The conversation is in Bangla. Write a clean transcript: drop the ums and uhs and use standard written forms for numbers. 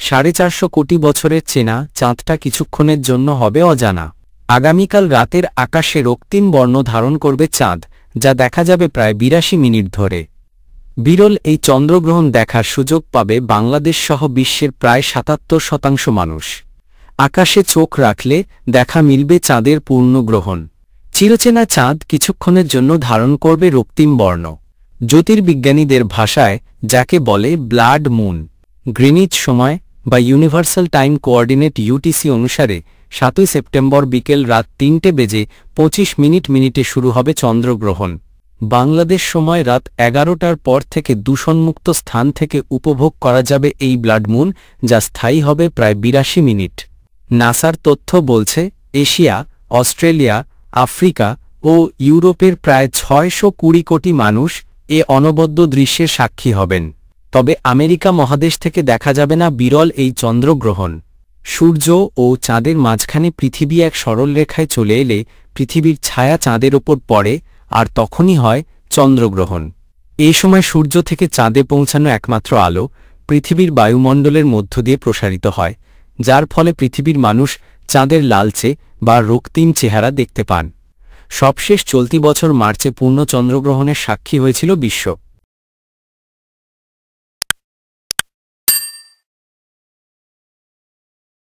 450 কোটি বছরের চেনা চাঁদটা কিছুক্ষণের জন্য হবে অজানা। আগামীকাল রাতের আকাশে রক্তিম বর্ণ ধারণ করবে চাঁদ, যা দেখা যাবে প্রায় 82 মিনিট ধরে। বিরল এই চন্দ্রগ্রহণ দেখার সুযোগ পাবে বাংলাদেশ সহ বিশ্বের প্রায় 77% মানুষ। আকাশে চোখ রাখলে দেখা মিলবে চাঁদের পূর্ণগ্রহণ। চিরচেনা চাঁদ কিছুক্ষণের জন্য ধারণ করবে রক্তিম বর্ণ। জ্যোতির্বিজ্ঞানীদের ভাষায় যাকে বলে ব্লাড মুন। গ্রিনিচ সময় বা ইউনিভার্সাল টাইম কোঅর্ডিনেট ইউটিসি অনুসারে 7 সেপ্টেম্বর বিকেল রাত 3:25 শুরু হবে চন্দ্রগ্রহণ। বাংলাদেশ সময় রাত 11টার পর থেকে দূষণমুক্ত স্থান থেকে উপভোগ করা যাবে এই ব্লাড মুন, যা স্থায়ী হবে প্রায় 82 মিনিট। নাসার তথ্য বলছে এশিয়া, অস্ট্রেলিয়া, আফ্রিকা ও ইউরোপের প্রায় 620 কোটি মানুষ এ অনবদ্য দৃশ্যের সাক্ষী হবেন। তবে আমেরিকা মহাদেশ থেকে দেখা যাবে না বিরল এই চন্দ্রগ্রহণ। সূর্য ও চাঁদের মাঝখানে পৃথিবী এক সরল রেখায় চলে এলে পৃথিবীর ছায়া চাঁদের ওপর পড়ে, আর তখনই হয় চন্দ্রগ্রহণ। এই সময় সূর্য থেকে চাঁদে পৌঁছানো একমাত্র আলো পৃথিবীর বায়ুমণ্ডলের মধ্য দিয়ে প্রসারিত হয়, যার ফলে পৃথিবীর মানুষ চাঁদের লালচে বা রক্তিম চেহারা দেখতে পান। সবশেষ চলতি বছর মার্চে পূর্ণ চন্দ্রগ্রহণের সাক্ষী হয়েছিল বিশ্ব।